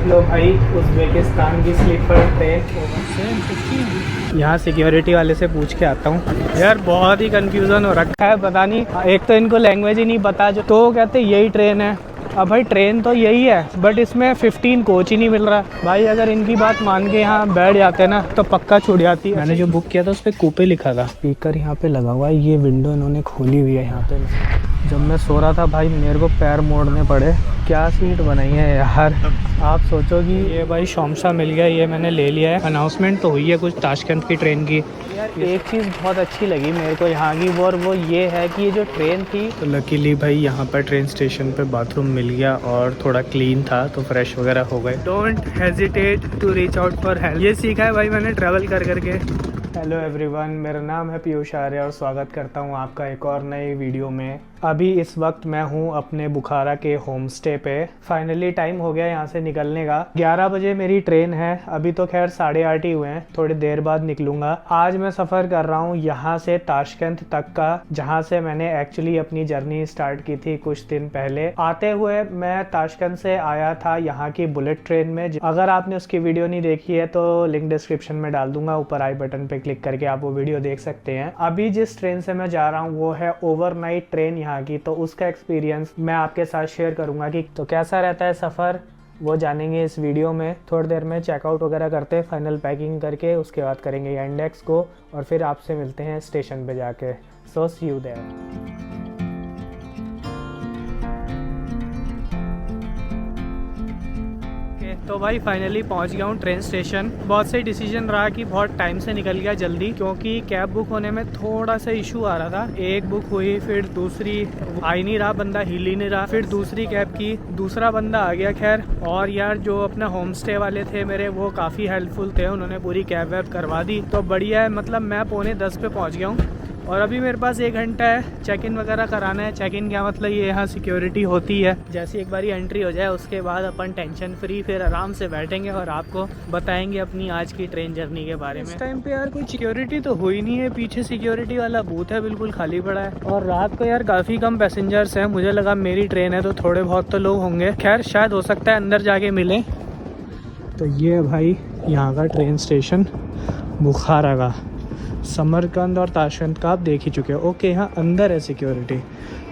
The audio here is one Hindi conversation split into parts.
लो भाई, उज़्बेकिस्तान की स्लीपर ट्रेन। यहाँ सिक्योरिटी वाले से पूछ के आता हूँ यार, बहुत ही कंफ्यूजन हो रखा है, पता नहीं, एक तो इनको लैंग्वेज ही नहीं पता, जो तो कहते यही ट्रेन है। अब भाई ट्रेन तो यही है बट इसमें 15 कोच ही नहीं मिल रहा भाई। अगर इनकी बात मान के यहाँ बैठ जाते ना तो पक्का छूट जाती है। मैंने जो बुक किया था उस पर कूपे लिखा था। स्पीकर यहाँ पे लगा हुआ है, ये विंडो इन्होंने खोली हुई है यहाँ पे। जब मैं सो रहा था भाई मेरे को पैर मोड़ने पड़े। क्या सीट बनाई है यार, आप सोचो कि ये भाई शॉमशा मिल गया, ये मैंने ले लिया है। अनाउंसमेंट तो हुई है कुछ ताशकंद की ट्रेन की। यार एक चीज़ बहुत अच्छी लगी मेरे को यहाँ की, और वो ये है कि ये जो ट्रेन थी, तो लकीली भाई यहाँ पर ट्रेन स्टेशन पे बाथरूम मिल गया और थोड़ा क्लीन था तो फ्रेश वगैरह हो गए। Don't hesitate to reach out for help, ये सीखा है भाई मैंने ट्रैवल कर करके। हेलो एवरीवन, मेरा नाम है पीयूष आर्य और स्वागत करता हूँ आपका एक और नई वीडियो में। अभी इस वक्त मैं हूँ अपने बुखारा के होम स्टे पे। फाइनली टाइम हो गया यहाँ से निकलने का। 11 बजे मेरी ट्रेन है, अभी तो खैर 8:30 ही हुए हैं, थोड़ी देर बाद निकलूंगा। आज मैं सफ़र कर रहा हूँ यहाँ से ताशकंद तक का, जहाँ से मैंने एक्चुअली अपनी जर्नी स्टार्ट की थी कुछ दिन पहले। आते हुए मैं ताशकंद से आया था यहाँ की बुलेट ट्रेन में। अगर आपने उसकी वीडियो नहीं देखी है तो लिंक डिस्क्रिप्शन में डाल दूंगा, ऊपर आई बटन पे क्लिक करके आप वो वीडियो देख सकते हैं। अभी जिस ट्रेन से मैं जा रहा हूँ वो है ओवरनाइट ट्रेन यहाँ की, तो उसका एक्सपीरियंस मैं आपके साथ शेयर करूंगा कि तो कैसा रहता है सफ़र, वो जानेंगे इस वीडियो में। थोड़ी देर में चेकआउट वगैरह करते हैं, फाइनल पैकिंग करके उसके बाद करेंगे इंडेक्स को और फिर आपसे मिलते हैं स्टेशन पे जाके। सो सी यू देयर। तो भाई फाइनली पहुंच गया हूँ ट्रेन स्टेशन। बहुत सही डिसीजन रहा कि बहुत टाइम से निकल गया जल्दी, क्योंकि कैब बुक होने में थोड़ा सा इशू आ रहा था। एक बुक हुई, फिर दूसरी आ ही नहीं रहा, बंदा हिल ही नहीं रहा, फिर दूसरी कैब की, दूसरा बंदा आ गया खैर। और यार जो अपना होम स्टे वाले थे मेरे, वो काफ़ी हेल्पफुल थे, उन्होंने पूरी कैब वैब करवा दी, तो बढ़िया है। मतलब मैं 9:45 पे पहुँच गया हूँ और अभी मेरे पास 1 घंटा है चेक इन वगैरह कराना है। चेक इन क्या मतलब, ये यहाँ सिक्योरिटी होती है, जैसे एक बारी एंट्री हो जाए उसके बाद अपन टेंशन फ्री फिर आराम से बैठेंगे और आपको बताएंगे अपनी आज की ट्रेन जर्नी के बारे में। इस टाइम पे यार कोई सिक्योरिटी तो हुई नहीं है, पीछे सिक्योरिटी वाला बूथ है बिल्कुल खाली पड़ा है। और रात को यार काफ़ी कम पैसेंजर्स हैं, मुझे लगा मेरी ट्रेन है तो थोड़े बहुत तो लोग होंगे। खैर शायद हो सकता है अंदर जाके मिले। तो ये भाई यहाँ का ट्रेन स्टेशन बुखारा का। समरकंद और ताशकंद का आप देख ही चुके हो। ओके, यहाँ अंदर है सिक्योरिटी,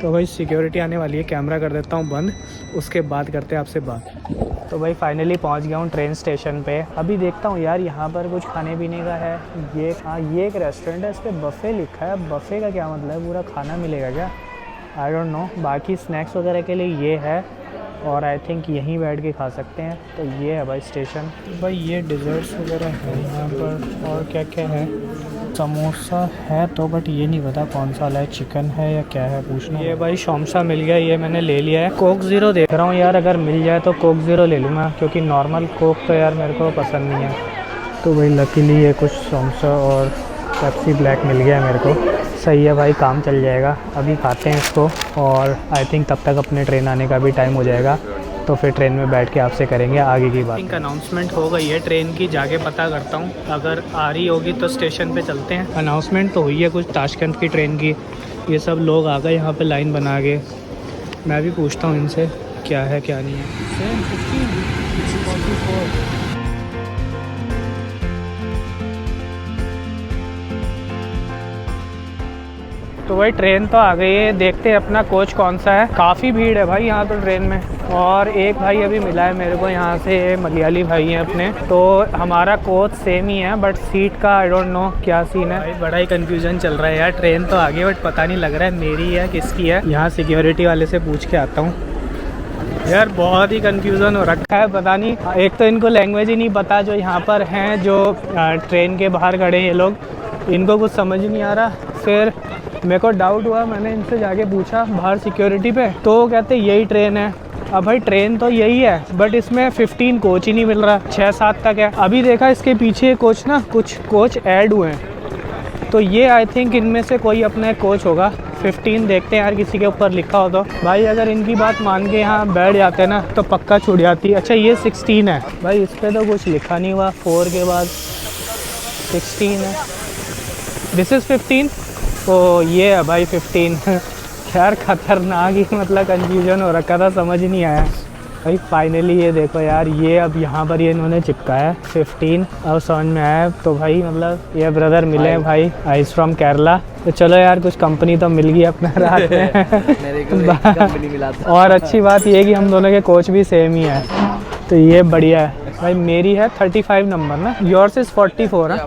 तो भाई सिक्योरिटी आने वाली है, कैमरा कर देता हूँ बंद, उसके बाद करते हैं आपसे बात। तो भाई फाइनली पहुँच गया हूँ ट्रेन स्टेशन पे। अभी देखता हूँ यार यहाँ पर कुछ खाने पीने का है। ये एक रेस्टोरेंट है, इस पर बफ़े लिखा है। बफ़े का क्या मतलब है, पूरा खाना मिलेगा क्या, आई डोंट नो। बाकी स्नैक्स वगैरह के लिए ये है और आई थिंक यहीं बैठ के खा सकते हैं। तो ये है भाई स्टेशन। तो भाई ये डिज़र्ट्स वगैरह है यहाँ पर, और क्या क्या है, समोसा है तो बट ये नहीं पता कौन सा वाला है, चिकन है या क्या है पूछना। ये भाई शॉमशा मिल गया, ये मैंने ले लिया है। कोक ज़ीरो देख रहा हूँ यार, अगर मिल जाए तो कोक ज़ीरो ले लूँगा, क्योंकि नॉर्मल कोक तो यार मेरे को पसंद नहीं है। तो भाई लकीली ये कुछ शॉमशा और पेप्सी ब्लैक मिल गया है मेरे को। सही है भाई, काम चल जाएगा। अभी खाते हैं इसको और आई थिंक तब तक अपने ट्रेन आने का भी टाइम हो जाएगा, तो फिर ट्रेन में बैठ के आपसे करेंगे आगे की बात। थिंक अनाउंसमेंट हो गई है ट्रेन की, जाके पता करता हूँ, अगर आ रही होगी तो स्टेशन पे चलते हैं। अनाउंसमेंट तो हुई है कुछ ताशकंद की ट्रेन की, ये सब लोग आ गए यहाँ पे लाइन बना के। मैं भी पूछता हूँ इनसे क्या है क्या नहीं है। तो भाई ट्रेन तो आ गई है, देखते हैं अपना कोच कौन सा है। काफ़ी भीड़ है भाई यहाँ तो ट्रेन में। और एक भाई अभी मिला है मेरे को यहाँ से, मलयाली भाई हैं अपने, तो हमारा कोच सेम ही है बट सीट का आई डोंट नो क्या सीन है। भाई बड़ा ही कंफ्यूजन चल रहा है यार, ट्रेन तो आ गई बट पता नहीं लग रहा है मेरी है किसकी है। यहाँ सिक्योरिटी वाले से पूछ के आता हूँ यार, बहुत ही कंफ्यूजन हो रखा है, पता नहीं, एक तो इनको लैंग्वेज ही नहीं पता, जो यहाँ पर हैं जो ट्रेन के बाहर खड़े हैं ये लोग, इनको कुछ समझ नहीं आ रहा। फिर मेरे को डाउट हुआ, मैंने इनसे जाके पूछा बाहर सिक्योरिटी पे, तो कहते यही ट्रेन है। अब भाई ट्रेन तो यही है बट इसमें 15 कोच ही नहीं मिल रहा, 6-7 तक है। अभी देखा इसके पीछे कोच ना, कुछ कोच ऐड हुए हैं, तो ये आई थिंक इनमें से कोई अपना कोच होगा। 15 देखते हैं यार किसी के ऊपर लिखा हो तो। भाई अगर इनकी बात मान के यहाँ बैठ जाते ना तो पक्का छूट जाती। अच्छा ये 16 है भाई, इस पर तो कुछ लिखा नहीं हुआ, 4 के बाद 16 है, दिस इज़ 15। तो ये है भाई 15। खैर खतरनाक ही, मतलब कन्फ्यूजन हो रखा था, समझ ही नहीं आया। भाई फाइनली ये देखो यार, ये अब यहाँ पर ये इन्होंने चिपकाया है 15, और समझ में आया। तो भाई मतलब ये ब्रदर मिले हैं भाई, आइस फ्रॉम केरला। तो चलो यार कुछ कंपनी तो मिल गई अपना रात में। मेरे को एक कंपनी मिला था। और अच्छी बात ये है कि हम दोनों के कोच भी सेम ही है, तो ये बढ़िया है भाई। मेरी है 35 नंबर ना, योर्स इज 44 है,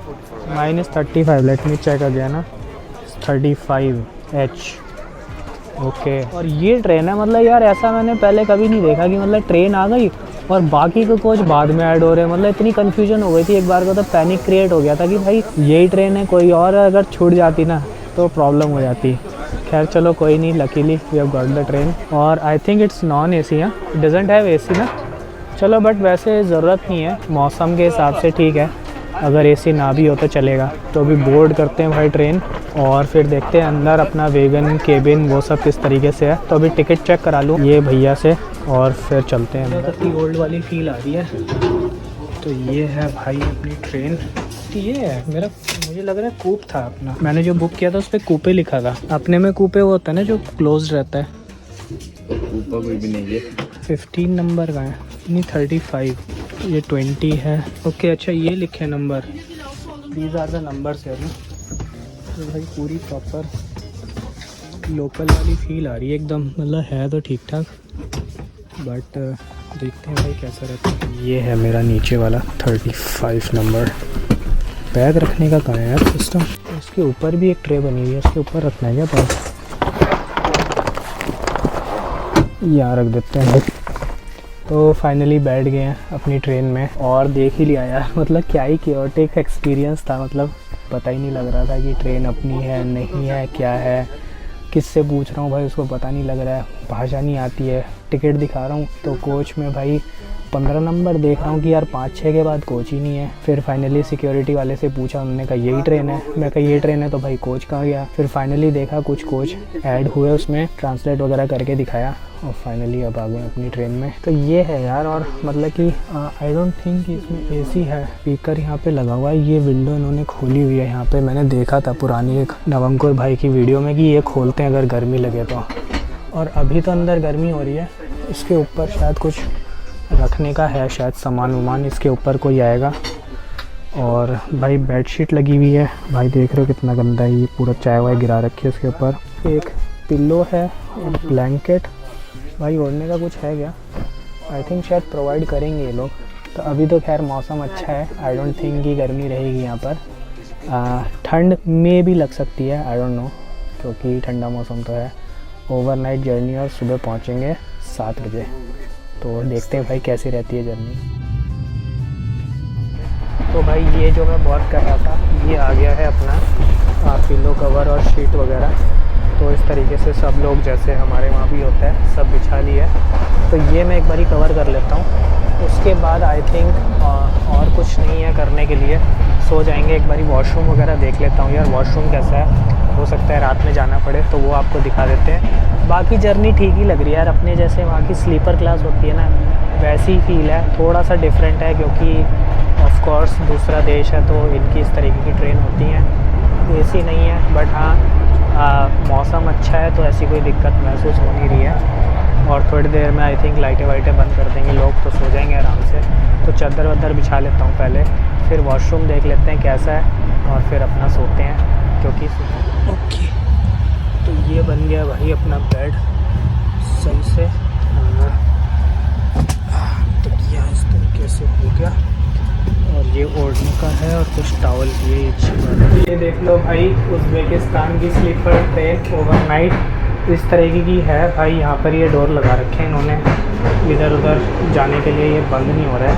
mine is 35। Let me check again ना, 35H। ओके। और ये ट्रेन है, मतलब यार ऐसा मैंने पहले कभी नहीं देखा कि मतलब ट्रेन आ गई और बाकी के कोच बाद में ऐड हो रहे हैं। मतलब इतनी कन्फ्यूजन हो गई थी एक बार को, तो पैनिक क्रिएट हो गया था कि भाई यही ट्रेन है, कोई और अगर छूट जाती ना तो प्रॉब्लम हो जाती। खैर चलो कोई नहीं, luckily we have got the train. और I think it's non AC है, इट डजंट हैव AC ना। चलो बट वैसे ज़रूरत नहीं है, मौसम के हिसाब से ठीक है, अगर AC ना भी हो तो चलेगा। तो अभी बोर्ड करते हैं भाई ट्रेन, और फिर देखते हैं अंदर अपना वेगन केबिन वो सब किस तरीके से है। तो अभी टिकट चेक करा लूँ ये भैया से, और फिर चलते हैं। कितनी ओल्ड वाली फील आ रही है। तो ये है भाई अपनी ट्रेन। ये है मेरा, मुझे लग रहा है कूप था अपना, मैंने जो बुक किया था उस पर कूपे लिखा था। अपने में कूपे वो होता है ना जो क्लोज रहता है। ऊपर कोई भी नहीं है। 15 नंबर का है, नहीं 35, ये 20 है। ओके अच्छा ये लिखे नंबर, दीज आर द नंबर्स है ना। तो भाई पूरी प्रॉपर लोकल वाली फील आ रही है एकदम, मतलब है तो ठीक ठाक, बट देखते हैं भाई कैसा रहता है। ये है मेरा नीचे वाला 35 नंबर। बैग रखने का कहाँ है यार सिस्टम? इसके ऊपर भी एक ट्रे बनी हुई है, इसके ऊपर रखना है क्या बैग? यहाँ रख देते हैं। तो फाइनली बैठ गए हैं अपनी ट्रेन में, और देख ही लिया यार, मतलब क्या ही क्योटिक एक्सपीरियंस था। मतलब पता ही नहीं लग रहा था कि ट्रेन अपनी है नहीं है, क्या है, किससे पूछ रहा हूँ भाई उसको पता नहीं लग रहा है, भाषा नहीं आती है। टिकट दिखा रहा हूँ तो कोच में भाई 15 नंबर देख रहा हूँ कि यार 5-6 के बाद कोच ही नहीं है। फिर फाइनली सिक्योरिटी वाले से पूछा, उन्होंने कहा यही ट्रेन है। मैं कहा ये ट्रेन है तो भाई कोच कहाँ गया? फिर फाइनली देखा कुछ कोच ऐड हुए उसमें, ट्रांसलेट वगैरह करके दिखाया, और फाइनली अब आ गए अपनी ट्रेन में। तो ये है यार, और मतलब कि आई डोंट थिंक इसमें AC है। स्पीकर यहाँ पे लगा हुआ है, ये विंडो इन्होंने खोली हुई है यहाँ पे। मैंने देखा था पुरानी एक नवंकुर भाई की वीडियो में कि ये खोलते हैं अगर गर्मी लगे तो। और अभी तो अंदर गर्मी हो रही है। इसके ऊपर शायद कुछ रखने का है, शायद सामान वामान इसके ऊपर कोई आएगा। और भाई बेडशीट लगी हुई है, भाई देख रहे हो कितना गंदा है, ये पूरा चाय वाय गिरा रखी है उसके ऊपर। एक पिल्लो है और ब्लैंकेट। भाई ओढ़ने का कुछ है क्या? आई थिंक शायद प्रोवाइड करेंगे ये लोग। तो अभी तो खैर मौसम अच्छा है, आई डोंट थिंक कि गर्मी रहेगी यहाँ पर। ठंड में भी लग सकती है, आई डोंट नो, क्योंकि ठंडा मौसम तो है। ओवरनाइट जर्नी, और सुबह पहुँचेंगे 7 बजे। तो देखते हैं भाई कैसी रहती है जर्नी। तो भाई ये जो मैं बात कर रहा था, ये आ गया है अपना पिलो कवर और शीट वगैरह। तो इस तरीके से सब लोग, जैसे हमारे वहाँ भी होता है, सब बिछा लिया है। तो ये मैं एक बारी कवर कर लेता हूँ, उसके बाद आई थिंक और कुछ नहीं है करने के लिए, सो जाएंगे। एक बारी वॉशरूम वगैरह देख लेता हूँ यार, वॉशरूम कैसा है, हो सकता है रात में जाना पड़े तो वो आपको दिखा देते हैं। बाकी जर्नी ठीक ही लग रही है यार, अपने जैसे वहाँ की स्लीपर क्लास होती है ना, वैसी ही फील है। थोड़ा सा डिफरेंट है क्योंकि ऑफ कोर्स दूसरा देश है, तो इनकी इस तरीके की ट्रेन होती हैं। AC नहीं है, बट हाँ मौसम अच्छा है तो ऐसी कोई दिक्कत महसूस हो नहीं रही है। और थोड़ी देर में आई थिंक लाइटें वाइटें बंद कर देंगे लोग, तो सो जाएंगे आराम से। तो चादर वादर बिछा लेता हूँ पहले, फिर वॉशरूम देख लेते हैं कैसा है, और फिर अपना सोते हैं क्योंकि ओके। तो ये बन गया भाई अपना बेड सही से, तो यह इस तरीके से हो गया। और ये ओढ़ने का है, और कुछ टॉवल, ये अच्छी बात है। ये देख लो भाई, उज़्बेकिस्तान की स्लीपर ट्रेन ओवरनाइट इस तरीके की है भाई। यहाँ पर ये डोर लगा रखे हैं इन्होंने, इधर उधर जाने के लिए, ये बंद नहीं हो रहा है।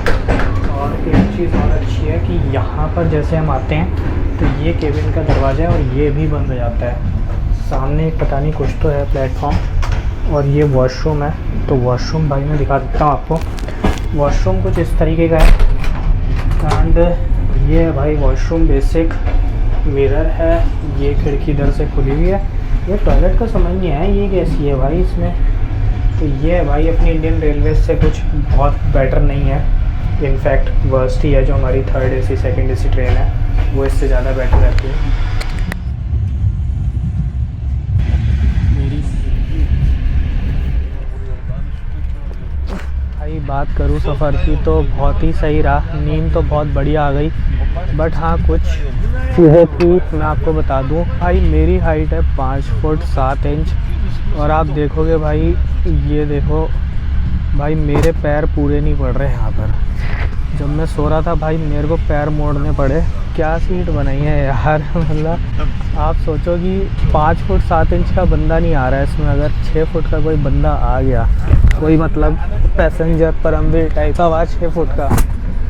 और एक चीज़ और अच्छी है कि यहाँ पर जैसे हम आते हैं तो ये केबिन का दरवाज़ा है, और ये भी बंद हो जाता है। सामने पता नहीं कुछ तो है प्लेटफॉर्म, और ये वॉशरूम है। तो वॉशरूम भाई मैं दिखा देता हूँ आपको। वॉशरूम कुछ इस तरीके का है, एंड ये है भाई वॉशरूम। बेसिक मिरर है, ये खिड़की इधर से खुली हुई है। ये टॉयलेट का समझ नहीं है ये कैसी है भाई इसमें। तो ये है भाई अपनी इंडियन रेलवे से कुछ बहुत बेटर नहीं है, इनफैक्ट वर्स्ट ही है। जो हमारी 3rd AC 2nd AC train है वो इससे ज़्यादा बेटर रहती है। भाई बात करूँ सफ़र की तो बहुत ही सही रहा, नींद तो बहुत बढ़िया आ गई। बट हाँ कुछ चीज़ें थी मैं आपको बता दूँ भाई, मेरी हाइट है 5 फुट 7 इंच और आप देखोगे भाई, ये देखो भाई मेरे पैर पूरे नहीं पड़ रहे यहाँ पर। जब मैं सो रहा था भाई मेरे को पैर मोड़ने पड़े। क्या सीट बनाई है यार मतलब आप सोचो कि 5 फुट 7 इंच का बंदा नहीं आ रहा है इसमें, अगर 6 फुट का कोई बंदा आ गया, कोई मतलब पैसेंजर परमवीर टाइप का आवाज़ 6 फुट का,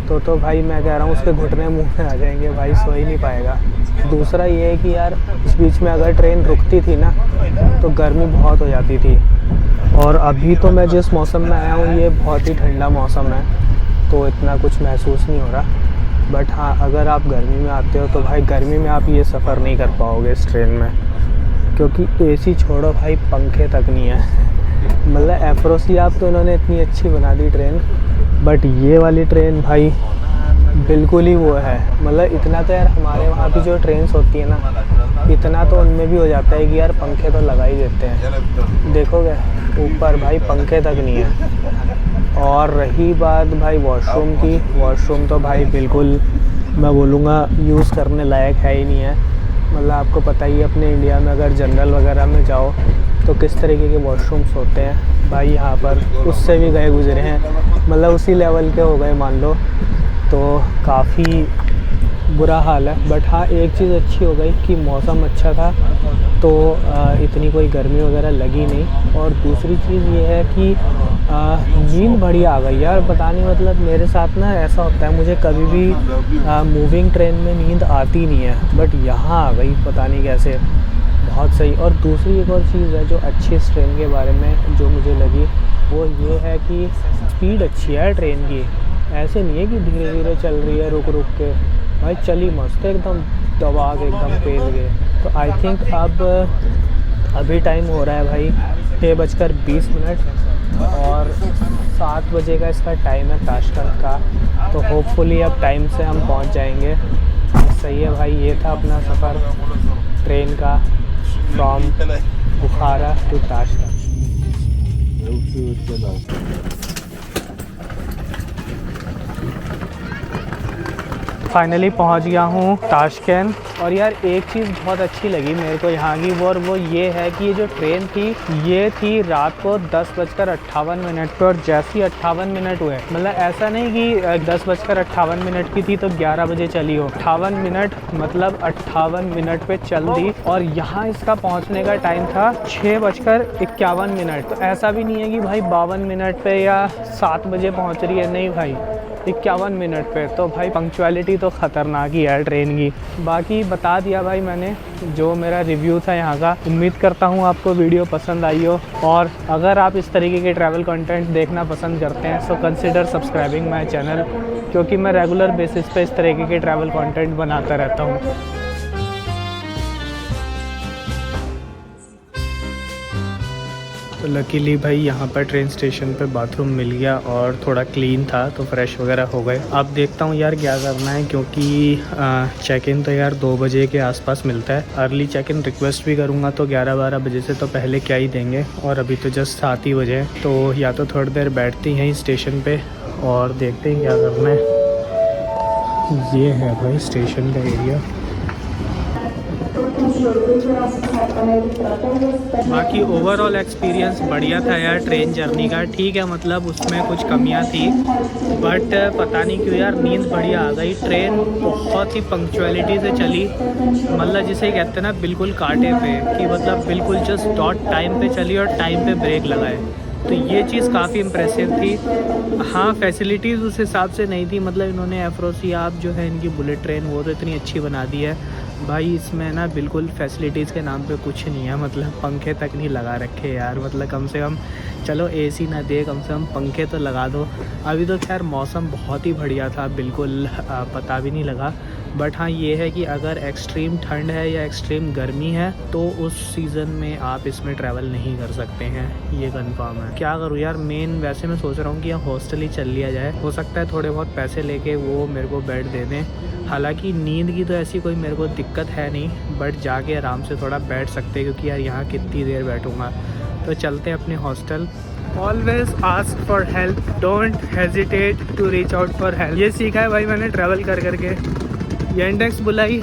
तो भाई मैं कह रहा हूँ उसके घुटने मुंह में आ जाएंगे भाई, सो ही नहीं पाएगा। दूसरा ये है कि यार इस बीच में अगर ट्रेन रुकती थी ना तो गर्मी बहुत हो जाती थी, और अभी तो मैं जिस मौसम में आया हूँ ये बहुत ही ठंडा मौसम है तो इतना कुछ महसूस नहीं हो रहा। बट हाँ अगर आप गर्मी में आते हो तो भाई गर्मी में आप ये सफ़र नहीं कर पाओगे इस ट्रेन में, क्योंकि एसी छोड़ो भाई पंखे तक नहीं है। मतलब एफ्रोसियाब तो इन्होंने इतनी अच्छी बना दी ट्रेन, बट ये वाली ट्रेन भाई बिल्कुल ही वो है। मतलब इतना तो यार हमारे वहाँ की जो ट्रेन्स होती है ना, इतना तो उनमें भी हो जाता है कि यार पंखे तो लगा ही देते हैं, देखोगे ऊपर भाई पंखे तक नहीं है। और रही बात भाई वॉशरूम की, वॉशरूम तो भाई बिल्कुल मैं बोलूँगा यूज़ करने लायक है ही नहीं है। मतलब आपको पता ही है अपने इंडिया में अगर जनरल वगैरह में जाओ तो किस तरीके के वॉशरूम्स होते हैं भाई, यहाँ पर उससे भी गए गुजरे हैं, मतलब उसी लेवल के हो गए मान लो, तो काफ़ी बुरा हाल है। बट हाँ एक चीज़ अच्छी हो गई कि मौसम अच्छा था तो इतनी कोई गर्मी वगैरह लगी नहीं। और दूसरी चीज़ ये है कि नींद बढ़िया आ गई यार, पता नहीं मतलब मेरे साथ ना ऐसा होता है, मुझे कभी भी मूविंग ट्रेन में नींद आती नहीं है, बट यहाँ आ गई पता नहीं कैसे, बहुत सही। और दूसरी एक और चीज़ है जो अच्छी इस ट्रेन के बारे में जो मुझे लगी वो ये है कि स्पीड अच्छी है ट्रेन की, ऐसे नहीं है कि धीरे धीरे चल रही है रुक रुक के, भाई चली मस्त है एकदम दबा के एकदम तेज़ गए। तो आई थिंक अब अभी टाइम हो रहा है भाई 6:20 और 7 बजे का इसका टाइम है ताशकंद का, तो होपफुली अब टाइम से हम पहुंच जाएंगे। सही है भाई, ये था अपना सफ़र ट्रेन का from Bukhara to Tashkent. Finally पहुंच गया हूं ताशकंद। और यार एक चीज़ बहुत अच्छी लगी मेरे को यहाँ की, और वो ये है कि ये जो ट्रेन थी ये थी रात को 10:58 पे, और जैसे ही 58 मिनट हुए, मतलब ऐसा नहीं कि 10:58 की थी तो 11 बजे चली हो, 58 मिनट मतलब 58 मिनट पे चल दी। और यहाँ इसका पहुँचने का टाइम था 6:51। तो ऐसा भी नहीं है कि भाई 52 मिनट पे या 7 बजे पहुँच रही है, नहीं भाई 51 मिनट पे। तो भाई पंक्चुअलिटी तो ख़तरनाक ही है ट्रेन की। बाकी बता दिया भाई मैंने जो मेरा रिव्यू था यहाँ का। उम्मीद करता हूँ आपको वीडियो पसंद आई हो, और अगर आप इस तरीके के ट्रैवल कंटेंट देखना पसंद करते हैं so consider subscribing my channel, क्योंकि मैं रेगुलर बेसिस पे इस तरीके के ट्रैवल कंटेंट बनाता रहता हूँ। तो लकीली भाई यहाँ पर ट्रेन स्टेशन पे बाथरूम मिल गया और थोड़ा क्लीन था तो फ्रेश वगैरह हो गए। अब देखता हूँ यार क्या करना है, क्योंकि चेक इन तो यार 2 बजे के आसपास मिलता है। अर्ली चेक इन रिक्वेस्ट भी करूँगा तो 11-12 बजे से तो पहले क्या ही देंगे, और अभी तो जस्ट 7 ही बजे, तो या तो थोड़ी देर बैठते हैं स्टेशन पर और देखते हैं क्या करना है। ये है भाई स्टेशन का एरिया। बाकी ओवरऑल एक्सपीरियंस बढ़िया था यार ट्रेन जर्नी का। ठीक है मतलब उसमें कुछ कमियां थी, बट पता नहीं क्यों यार नींद बढ़िया आ गई। ट्रेन बहुत ही पंक्चुअलिटी से चली, मतलब जिसे कहते हैं ना बिल्कुल कांटे पे, कि मतलब बिल्कुल जस्ट डॉट टाइम पे चली और टाइम पे ब्रेक लगाए, तो ये चीज़ काफ़ी इम्प्रेसिव थी। हाँ फैसिलिटीज़ उस हिसाब से नहीं थी, मतलब इन्होंने एफ्रोसियाब जो है इनकी बुलेट ट्रेन वो तो इतनी अच्छी बना दी है भाई, इसमें ना बिल्कुल फैसिलिटीज़ के नाम पे कुछ नहीं है। मतलब पंखे तक नहीं लगा रखे यार, मतलब कम से कम चलो एसी ना दे, कम से कम पंखे तो लगा दो। अभी तो खैर मौसम बहुत ही बढ़िया था, बिल्कुल पता भी नहीं लगा। बट हाँ ये है कि अगर एक्सट्रीम ठंड है या एक्सट्रीम गर्मी है तो उस सीज़न में आप इसमें ट्रैवल नहीं कर सकते हैं, ये कंफर्म है। क्या करूँ यार, मेन वैसे मैं सोच रहा हूँ कि यहाँ हॉस्टल ही चल लिया जाए, हो सकता है थोड़े बहुत पैसे लेके वो मेरे को बेड दे दें। हालांकि नींद की तो ऐसी कोई मेरे को दिक्कत है नहीं, बट जाके आराम से थोड़ा बैठ सकते हैं, क्योंकि यार यहाँ कितनी देर बैठूँगा। तो चलते हैं अपने hostel. Always ask for help, don't hesitate to reach out for help. ये सीखा है भाई मैंने ट्रैवल कर करके। येंडेक्स बुलाई,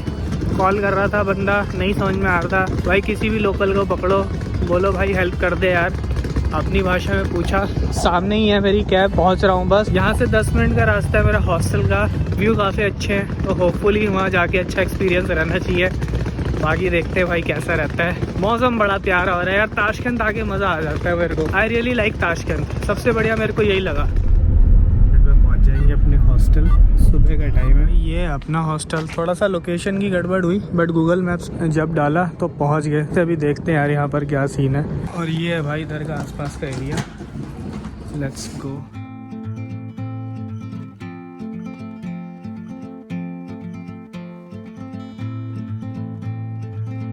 कॉल कर रहा था बंदा, नहीं समझ में आ रहा था, भाई किसी भी लोकल को पकड़ो, बोलो भाई हेल्प कर दे यार, अपनी भाषा में पूछा। सामने ही है मेरी कैब, पहुंच रहा हूँ बस। यहाँ से 10 मिनट का रास्ता है मेरा हॉस्टल का। व्यू काफ़ी अच्छे हैं, तो होपफुली वहाँ जाके अच्छा एक्सपीरियंस रहना चाहिए। बाकी देखते हैं भाई कैसा रहता है। मौसम बड़ा प्यारा हो रहा है यार, ताशकंद आके मज़ा आ जाता है मेरे को। आई रियली लाइक ताशकंद, सबसे बढ़िया मेरे को यही लगा। पहुँच जाएंगे अपने हॉस्टल, सुबह का टाइम है। ये है अपना हॉस्टल। थोड़ा सा लोकेशन की गड़बड़ हुई, बट गूगल मैप्स जब डाला तो पहुँच गए। तो अभी देखते हैं यार यहाँ पर क्या सीन है। और ये है भाई इधर का आसपास का एरिया। Let's go.